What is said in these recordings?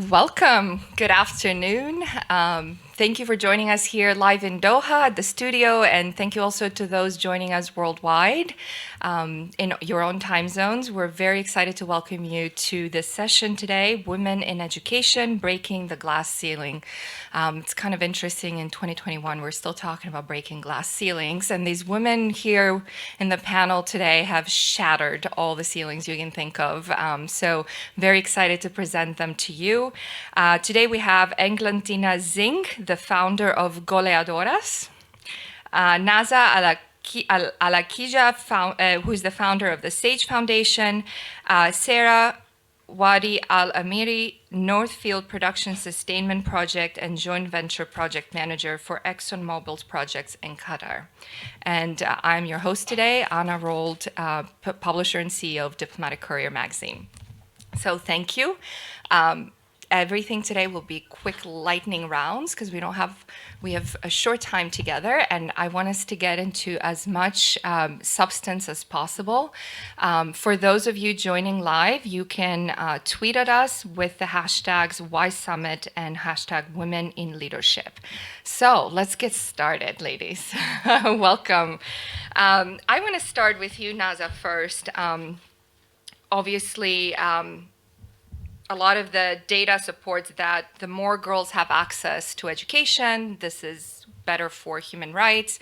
Welcome. Good afternoon. Thank you for joining us here live in Doha at the studio, and thank you also to those joining us worldwide in your own time zones. We're very excited to welcome you to this session today, Women in Education, Breaking the Glass Ceiling. It's kind of interesting, in 2021, we're still talking about breaking glass ceilings, and these women here in the panel today have shattered all the ceilings you can think of. So very excited to present them to you. Today we have Eglantina Zing, the founder of Goleadoras, Naza Alakija, who's the founder of the SAGE Foundation, Sarah Wadi Al-Amiri, Northfield Production Sustainment Project and Joint Venture Project Manager for ExxonMobil's projects in Qatar. And I'm your host today, Anna Rold, publisher and CEO of Diplomatic Courier magazine. So thank you. Everything today will be quick lightning rounds because we have a short time together, and I want us to get into as much substance as possible. For those of you joining live, you can tweet at us with the hashtags YSummit and hashtag Women in Leadership. So let's get started, ladies. Welcome. I want to start with you, Naza, first. Obviously, a lot of the data supports that the more girls have access to education, this is better for human rights,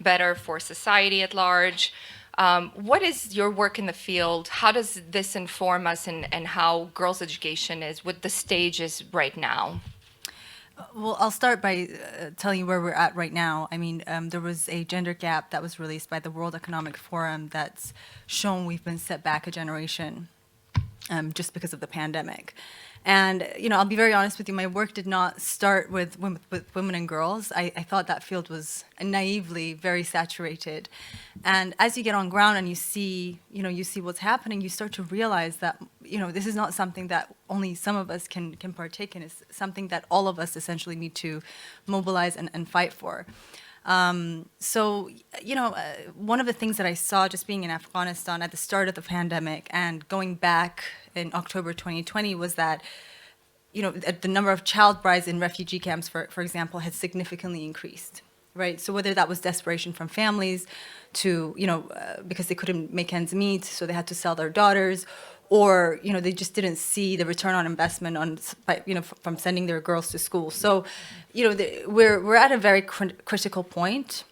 better for society at large. What is your work in the field? How does this inform us and how girls' education is, what the stage is right now? Well, I'll start by telling you where we're at right now. I mean, there was a gender gap that was released by the World Economic Forum that's shown we've been set back a generation. Just because of the pandemic. And, I'll be very honest with you, my work did not start with women and girls. I thought that field was naively very saturated. And as you get on ground and you see what's happening, you start to realize that, this is not something that only some of us can partake in. It's something that all of us essentially need to mobilize and fight for. One of the things that I saw just being in Afghanistan at the start of the pandemic and going back in October 2020 was that, the number of child brides in refugee camps, for example, had significantly increased, right? So whether that was desperation from families to, because they couldn't make ends meet, so they had to sell their daughters, or they just didn't see the return on investment from sending their girls to school. So, we're at a very critical point,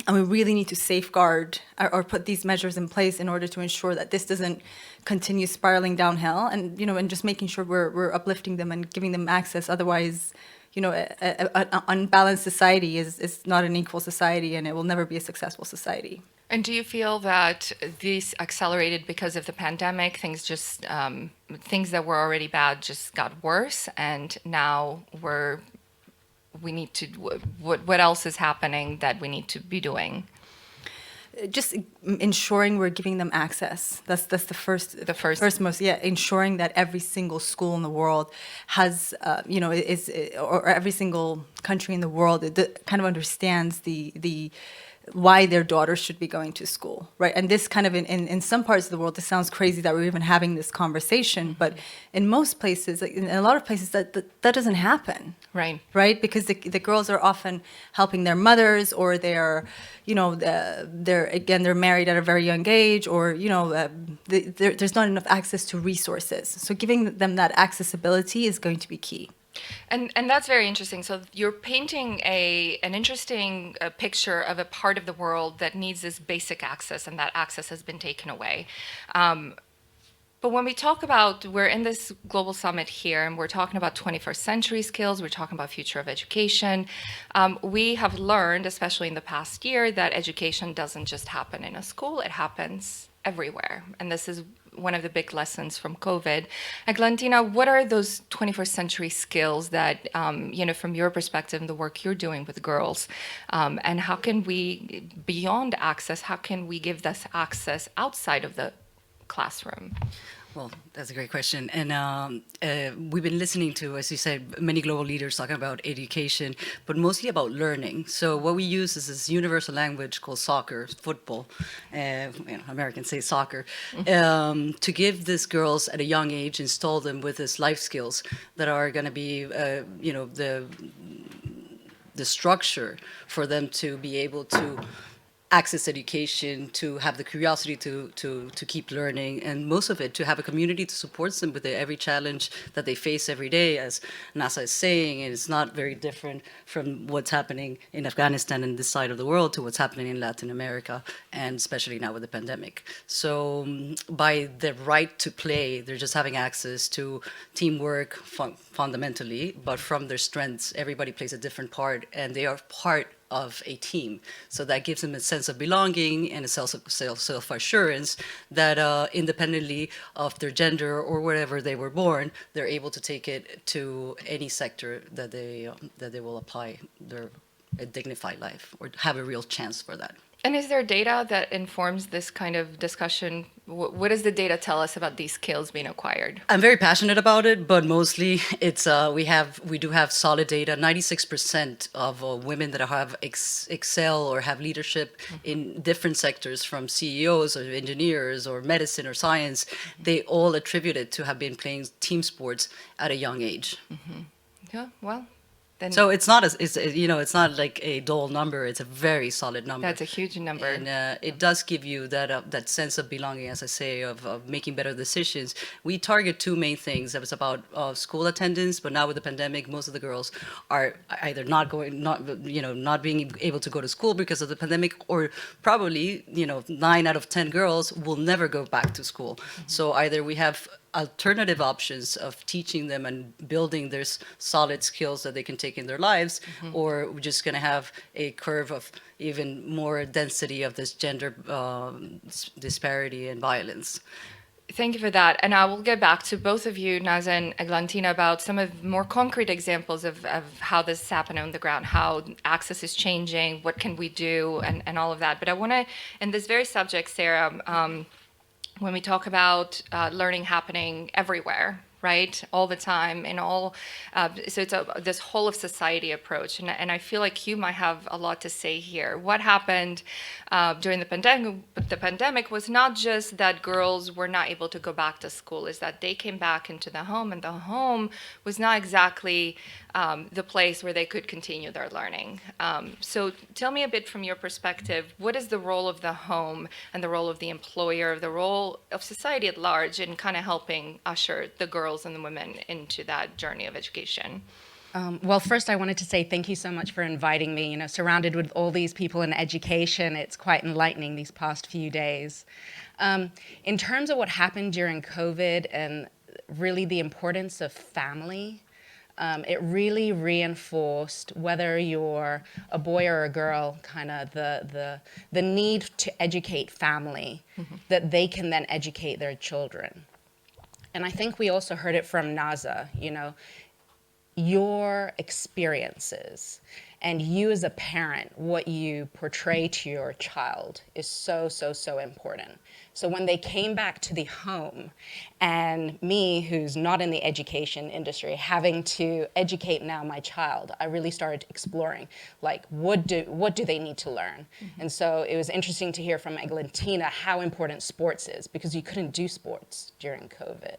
and we really need to safeguard or put these measures in place in order to ensure that this doesn't continue spiraling downhill, and and just making sure we're uplifting them and giving them access. Otherwise, an unbalanced society is not an equal society, and it will never be a successful society. And do you feel that this accelerated because of the pandemic? Things that were already bad just got worse, and now we need to. What else is happening that we need to be doing? Just ensuring we're giving them access. That's the first most, ensuring that every single school in the world has, or every single country in the world kind of understands the why their daughters should be going to school, right? And this kind of, in some parts of the world, this sounds crazy that we're even having this conversation, but in most places, in a lot of places, that doesn't happen. Right? Because the girls are often helping their mothers, or they're married at a very young age, or, there's not enough access to resources. So giving them that accessibility is going to be key. And that's very interesting. So you're painting an interesting picture of a part of the world that needs this basic access, and that access has been taken away. But when we talk about, we're in this global summit here, and we're talking about 21st century skills, we're talking about future of education. We have learned, especially in the past year, that education doesn't just happen in a school, it happens everywhere. And this is one of the big lessons from COVID. Eglantina, what are those 21st century skills that, from your perspective and the work you're doing with girls, and how can we, beyond access, how can we give this access outside of the classroom? Well, that's a great question. And we've been listening to, as you said, many global leaders talking about education, but mostly about learning. So what we use is this universal language called soccer, football. Americans say soccer, to give these girls at a young age, install them with this life skills that are going to be, the structure for them to be able to access education, to have the curiosity to keep learning, and most of it to have a community to support them with every challenge that they face every day. As NASA is saying, and it's not very different from what's happening in Afghanistan and this side of the world to what's happening in Latin America, and especially now with the pandemic. So by the right to play, they're just having access to teamwork fundamentally, but from their strengths, everybody plays a different part, and they are part of a team. So that gives them a sense of belonging and a self-assurance that independently of their gender or wherever they were born, they're able to take it to any sector that they will apply their a dignified life or have a real chance for that. And is there data that informs this kind of discussion? What does the data tell us about these skills being acquired? I'm very passionate about it, but mostly it's we do have solid data. 96% of women that have excel or have leadership in different sectors, from CEOs or engineers or medicine or science, they all attribute it to have been playing team sports at a young age. Yeah, well, then So it's not it's not like a dull number. It's a very solid number. that's a huge number. And it does give you that sense of belonging, as I say, of making better decisions. We target two main things. That was about school attendance, but now with the pandemic, most of the girls are either not being able to go to school because of the pandemic, or probably 9 out of 10 girls will never go back to school. So either we have alternative options of teaching them and building their solid skills that they can take in their lives, or we're just going to have a curve of even more density of this gender disparity and violence. Thank you for that. And I will get back to both of you, Naza and Eglantina, about some of more concrete examples of how this is happening on the ground, how access is changing, what can we do, and all of that. But I want to, in this very subject, Sarah, when we talk about learning happening everywhere, right, all the time, and all, so it's this whole of society approach, and I feel like you might have a lot to say here. What happened during the pandemic? The pandemic was not just that girls were not able to go back to school; is that they came back into the home, and the home was not exactly the place where they could continue their learning. So tell me a bit from your perspective, what is the role of the home and the role of the employer, the role of society at large in kind of helping usher the girls and the women into that journey of education? Well, first I wanted to say thank you so much for inviting me. Surrounded with all these people in education, it's quite enlightening these past few days. In terms of what happened during COVID and really the importance of family, it really reinforced, whether you're a boy or a girl, kind of the need to educate family, that they can then educate their children. And I think we also heard it from Naza, your experiences and you as a parent, what you portray to your child is so, so, so important. So when they came back to the home, and me, who's not in the education industry, having to educate now my child, I really started exploring, like, what do they need to learn? And so it was interesting to hear from Eglantina how important sports is, because you couldn't do sports during COVID.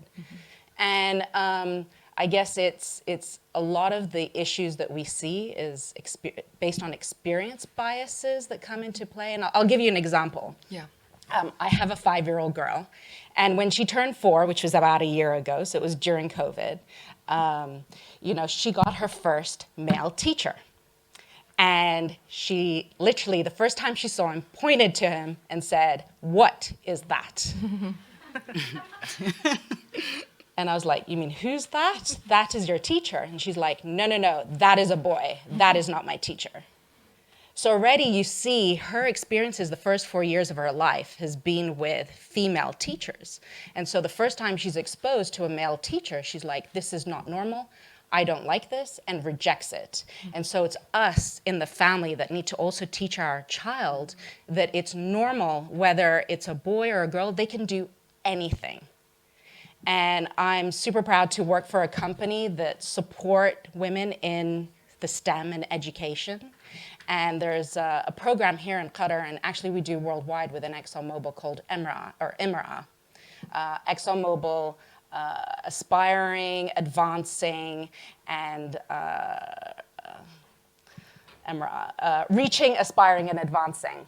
And I guess it's a lot of the issues that we see is based on experience biases that come into play. And I'll give you an example. Yeah. I have a 5-year-old girl, and when she turned 4, which was about a year ago, so it was during COVID, she got her first male teacher. And she literally, the first time she saw him, pointed to him and said, "What is that?" And I was like, "You mean, who's that? That is your teacher." And she's like, No, that is a boy. That is not my teacher." So already you see her experiences the first 4 years of her life has been with female teachers. And so the first time she's exposed to a male teacher, she's like, "This is not normal. I don't like this," and rejects it. And so it's us in the family that need to also teach our child that it's normal, whether it's a boy or a girl, they can do anything. And I'm super proud to work for a company that support women in the STEM and education. And there's a program here in Qatar, and actually we do worldwide within ExxonMobil called IMRA. ExxonMobil aspiring, advancing, and reaching, aspiring, and advancing.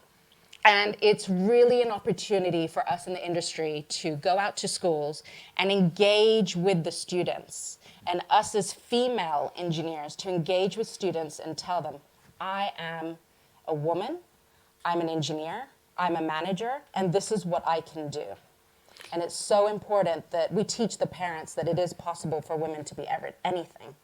And it's really an opportunity for us in the industry to go out to schools and engage with the students, and us as female engineers to engage with students and tell them, I am a woman, I'm an engineer, I'm a manager, and this is what I can do. And it's so important that we teach the parents that it is possible for women to be anything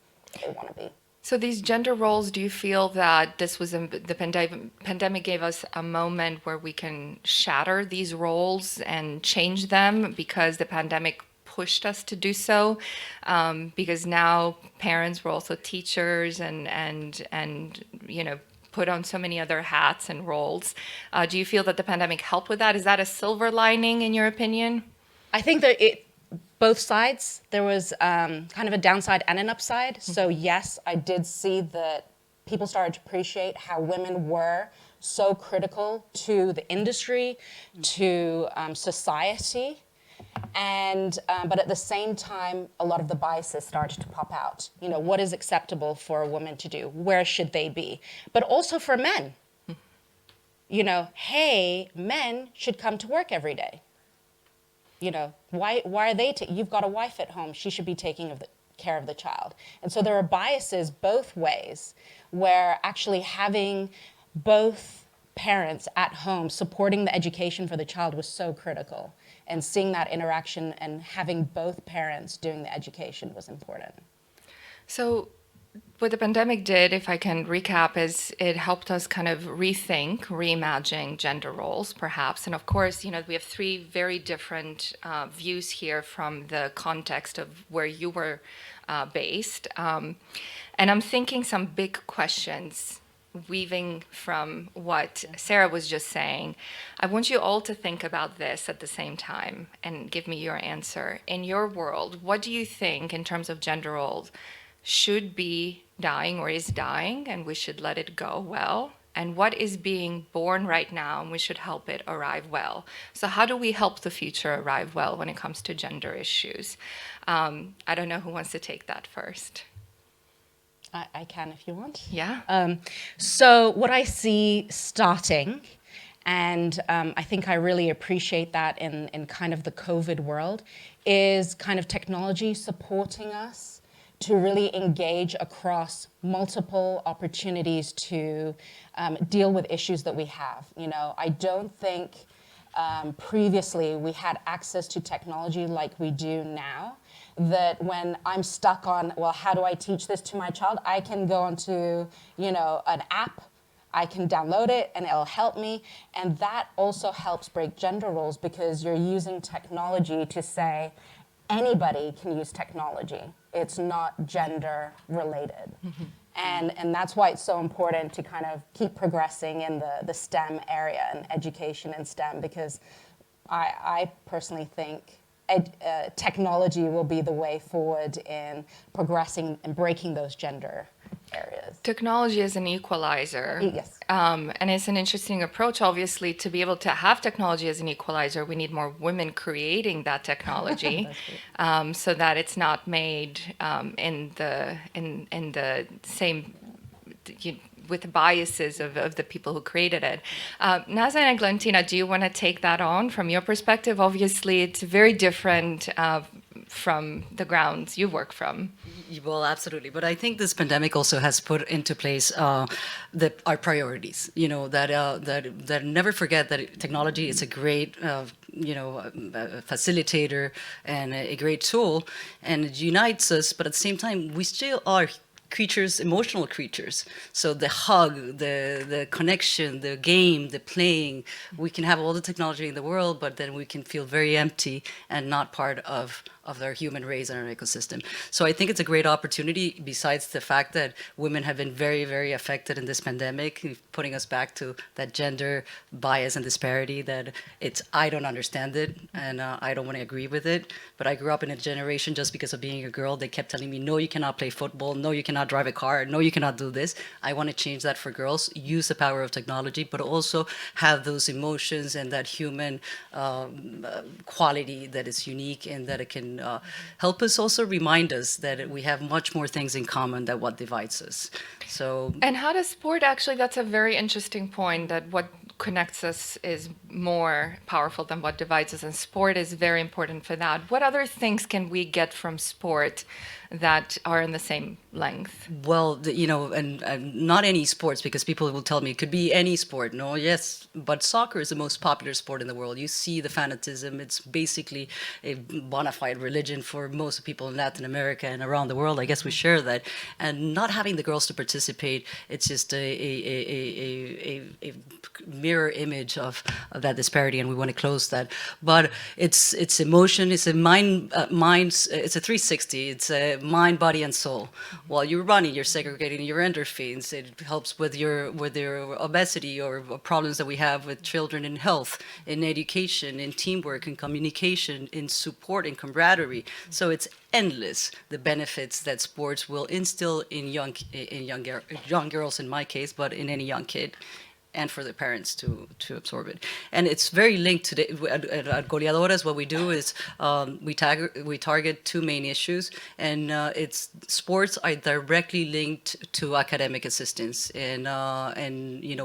they want to be. So these gender roles, do you feel that this was the pandemic gave us a moment where we can shatter these roles and change them because the pandemic pushed us to do so? Because now parents were also teachers and put on so many other hats and roles. Do you feel that the pandemic helped with that? Is that a silver lining in your opinion? I think that both sides, there was kind of a downside and an upside. So yes, I did see that people started to appreciate how women were so critical to the industry, to society. And but at the same time, a lot of the biases started to pop out. What is acceptable for a woman to do? Where should they be? But also for men. Hey, men should come to work every day. Why are they? You've got a wife at home. She should be taking care of the child. And so there are biases both ways, where actually having both parents at home supporting the education for the child was so critical. And seeing that interaction and having both parents doing the education was important. So what the pandemic did, if I can recap, is it helped us kind of rethink, reimagine gender roles, perhaps. And of course, we have three very different views here from the context of where you were based. And I'm thinking some big questions weaving from what Sarah was just saying. I want you all to think about this at the same time and give me your answer. In your world, what do you think in terms of gender roles should be dying or is dying and we should let it go well? And what is being born right now and we should help it arrive well? So how do we help the future arrive well when it comes to gender issues? I don't know who wants to take that first. I can if you want. Yeah. So what I see starting, and I think I really appreciate that in kind of the COVID world, is kind of technology supporting us to really engage across multiple opportunities to deal with issues that we have. I don't think previously we had access to technology like we do now, that when I'm stuck on, well, how do I teach this to my child? I can go onto, an app, I can download it and it'll help me. And that also helps break gender roles because you're using technology to say anybody can use technology. It's not gender related. Mm-hmm. And that's why it's so important to kind of keep progressing in the STEM area and education in STEM, because I personally think technology will be the way forward in progressing and breaking those gender areas. Technology is an equalizer. Yes. And it's an interesting approach, obviously. To be able to have technology as an equalizer, we need more women creating that technology so that it's not made in the same with the biases of the people who created it. Naza and Glentina, do you want to take that on from your perspective? Obviously, it's very different from the grounds you work from. Well, absolutely. But I think this pandemic also has put into place our priorities. That never forget that technology is a great, facilitator and a great tool, and it unites us. But at the same time, we still are creatures, emotional creatures. So the hug, the connection, the game, the playing, we can have all the technology in the world, but then we can feel very empty and not part of their human race and our ecosystem. So I think it's a great opportunity, besides the fact that women have been very, very affected in this pandemic, putting us back to that gender bias and disparity that I don't understand it, and I don't want to agree with it. But I grew up in a generation, just because of being a girl, they kept telling me, no, you cannot play football, no, you cannot drive a car, no, you cannot do this. I want to change that for girls, use the power of technology, but also have those emotions and that human quality that is unique, and that it can help us also remind us that we have much more things in common than what divides us. So, And how does sport actually, that's a very interesting point, that what connects us is more powerful than what divides us, and sport is very important for that. What other things can we get from sport that are in the same length? well, and not any sports, because people will tell me it could be any sport. No, yes, but soccer is the most popular sport in the world. You see the fanatism. It's basically a bona fide religion for most people in Latin America and around the world. I guess we share that. And not having the girls to participate, it's just a mirror image of that disparity, and we want to close that. But it's emotion. It's a it's a 360. It's a mind, body, and soul. While you're running, you're segregating your endorphins. It helps with your obesity, or problems that we have with children in health, in education, in teamwork, in communication, in support, in camaraderie. So it's endless, the benefits that sports will instill in young girls, in my case, but in any young kid, and for the parents to absorb it. And it's very linked to at Goleadoras. What we do is we target two main issues, and it's sports are directly linked to academic assistance, and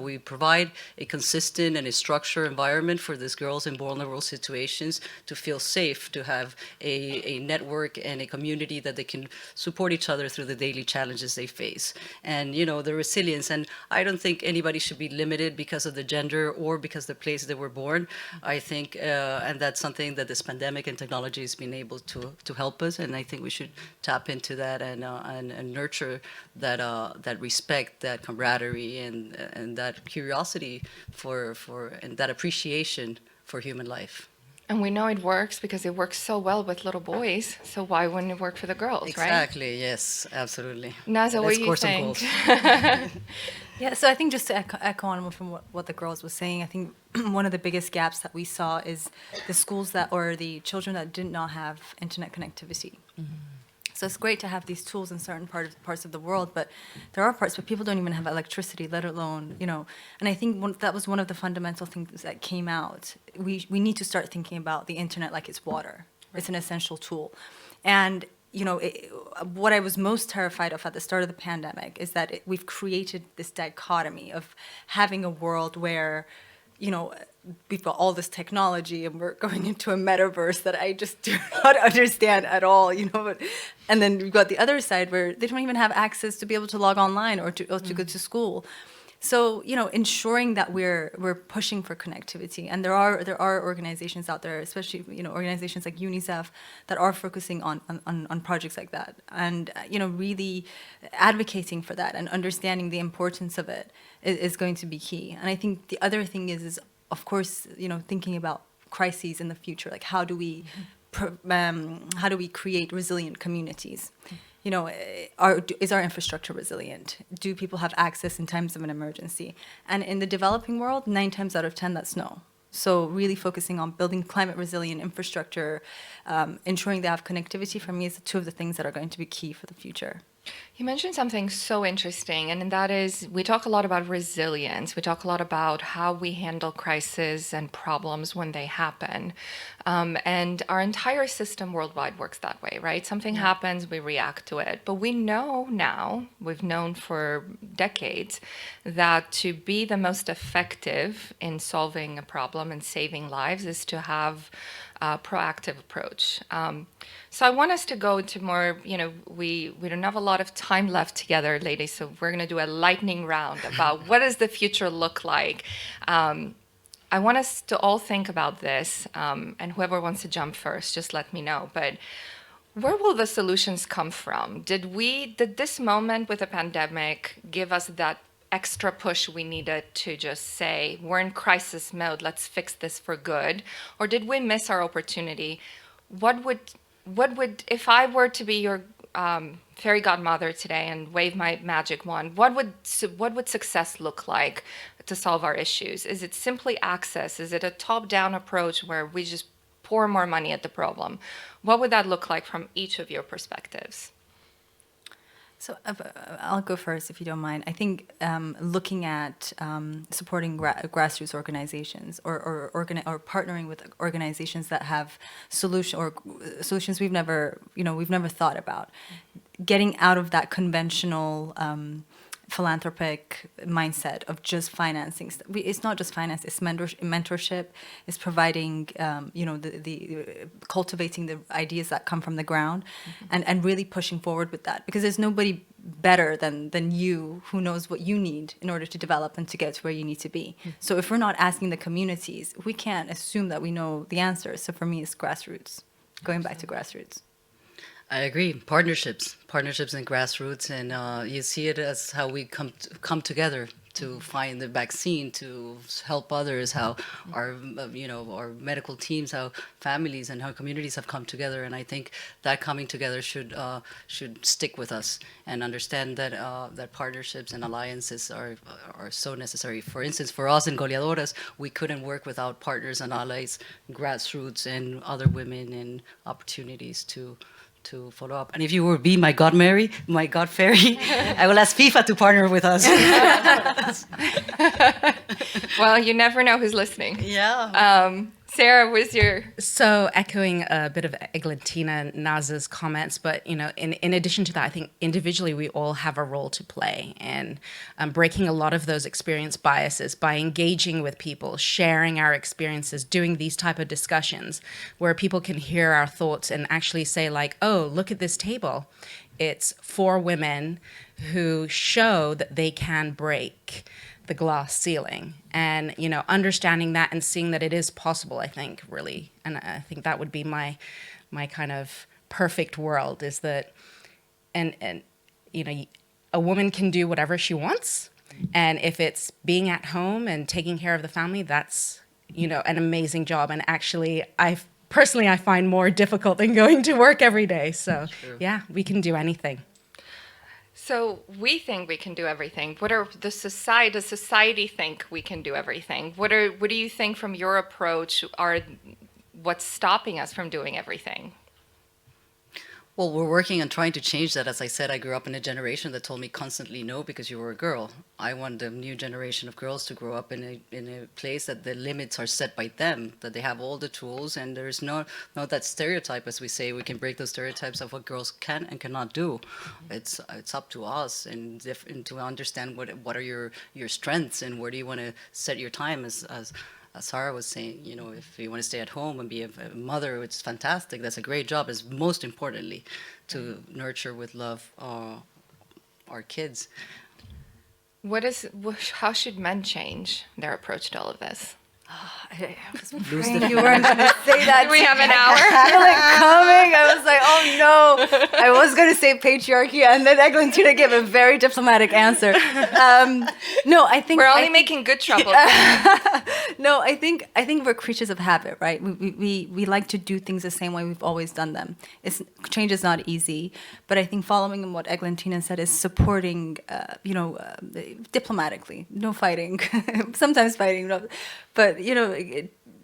we provide a consistent and a structured environment for these girls in vulnerable situations to feel safe, to have a network and a community that they can support each other through the daily challenges they face, and the resilience. And I don't think anybody should be limited because of the gender or because the place they were born. I think, and that's something that this pandemic and technology has been able to help us. And I think we should tap into that and nurture that respect, that camaraderie, and that curiosity and that appreciation for human life. And we know it works because it works so well with little boys. So why wouldn't it work for the girls, right? Exactly. Yes. Absolutely. Naza, what Let's do you score some think? goals. Yeah, so I think just to echo on from what the girls was saying, I think one of the biggest gaps that we saw is the schools or the children that did not have internet connectivity. So it's great to have these tools in certain parts of the world, but there are parts where people don't even have electricity, let alone, and I think that was one of the fundamental things that came out. We need to start thinking about the internet like it's water. Right. It's an essential tool. And what I was most terrified of at the start of the pandemic is that we've created this dichotomy of having a world where, we've got all this technology and we're going into a metaverse that I just do not understand at all, and then we've got the other side where they don't even have access to be able to log online or to go to school. So, ensuring that we're pushing for connectivity, and there are organizations out there, especially organizations like UNICEF, that are focusing on projects like that, and really advocating for that and understanding the importance of it is going to be key. And I think the other thing is of course thinking about crises in the future, like how do we create resilient communities? Is our infrastructure resilient? Do people have access in times of an emergency? And in the developing world, 9 times out of 10, that's no. So really focusing on building climate resilient infrastructure, ensuring they have connectivity, for me, is two of the things that are going to be key for the future. You mentioned something so interesting, and that is we talk a lot about resilience. We talk a lot about how we handle crises and problems when they happen. And our entire system worldwide works that way, right? Something happens, we react to it. But we know now, we've known for decades, that to be the most effective in solving a problem and saving lives is to have a proactive approach. So I want us to go to more, we don't have a lot of time left together, ladies, so we're going to do a lightning round about what does the future look like. I want us to all think about this, and whoever wants to jump first, just let me know. But Where will the solutions come from? Did this moment with the pandemic give us that extra push we needed to just say, we're in crisis mode, let's fix this for good? Or did we miss our opportunity? What would, if I were to be your fairy godmother today and wave my magic wand, what would success look like to solve our issues? Is it simply access? Is it a top-down approach where we just pour more money at the problem? What would that look like from each of your perspectives? So I'll go first, if you don't mind. I think looking at supporting grassroots organizations or partnering with organizations that have solutions we've never thought about, getting out of that conventional philanthropic mindset of just financing. It's not just finance, it's mentorship, it's providing, the cultivating the ideas that come from the ground, and really pushing forward with that, because there's nobody better than you who knows what you need in order to develop and to get to where you need to be. So if we're not asking the communities, we can't assume that we know the answers. So for me, it's grassroots, going back to grassroots. I agree. Partnerships and grassroots, and you see it as how we come together to find the vaccine, to help others, how our our medical teams, how families and how communities have come together. And I think that coming together should stick with us, and understand that that partnerships and alliances are so necessary. For instance, for us in Goleadoras, we couldn't work without partners and allies, grassroots, and other women, and opportunities to follow up. And if you will be my god fairy, I will ask FIFA to partner with us. Well, you never know who's listening. Yeah. Sarah, was your... So echoing a bit of Eglantina Naz's comments, but in addition to that, I think individually we all have a role to play in breaking a lot of those experience biases by engaging with people, sharing our experiences, doing these type of discussions where people can hear our thoughts and actually say like, oh, look at this table. It's 4 women who show that they can break the glass ceiling, and understanding that and seeing that it is possible, I think, really, and I think that would be my kind of perfect world, is that and a woman can do whatever she wants, and if it's being at home and taking care of the family, that's an amazing job, and actually I find more difficult than going to work every day. So yeah, we can do anything. So we think we can do everything. Does society think we can do everything? What do you think from your approach are what's stopping us from doing everything? Well, we're working on trying to change that. As I said, I grew up in a generation that told me constantly no because you were a girl. I want the new generation of girls to grow up in a place that the limits are set by them, that they have all the tools, and there's no that stereotype, as we say. We can break those stereotypes of what girls can and cannot do. It's up to us and to understand what are your strengths and where do you want to set your time, as Sarah was saying, if you want to stay at home and be a mother, it's fantastic. That's a great job. Is most importantly to nurture with love our kids. How should men change their approach to all of this? I was praying you weren't going to say that. Do we have an hour? I feel it coming. I was like, oh no. I was going to say patriarchy, and then Eglantina gave a very diplomatic answer. No, I think we're only making good trouble. No, I think we're creatures of habit, right? We like to do things the same way we've always done them. Change is not easy, but I think following in what Eglantina said is supporting, diplomatically, no fighting, sometimes fighting, but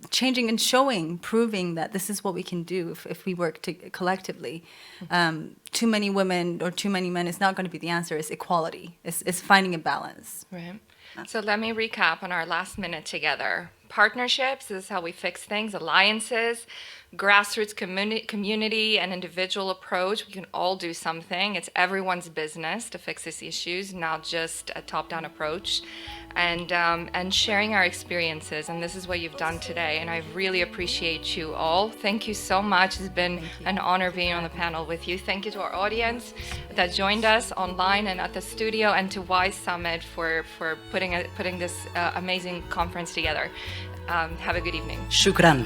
changing and showing, proving that this is what we can do if we work collectively. Too many women or too many men is not going to be the answer. It's equality. It's finding a balance. Right. So let me recap on our last minute together. Partnerships, this is how we fix things. Alliances, grassroots community and individual approach. We can all do something. It's everyone's business to fix these issues, not just a top-down approach. And sharing our experiences. And this is what you've done today. And I really appreciate you all. Thank you so much. It's been an honor being on the panel with you. Thank you to our audience that joined us online and at the studio, and to WISE Summit for putting this amazing conference together. Have a good evening. Shukran.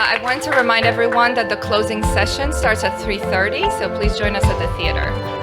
I want to remind everyone that the closing session starts at 3:30, so please join us at the theater.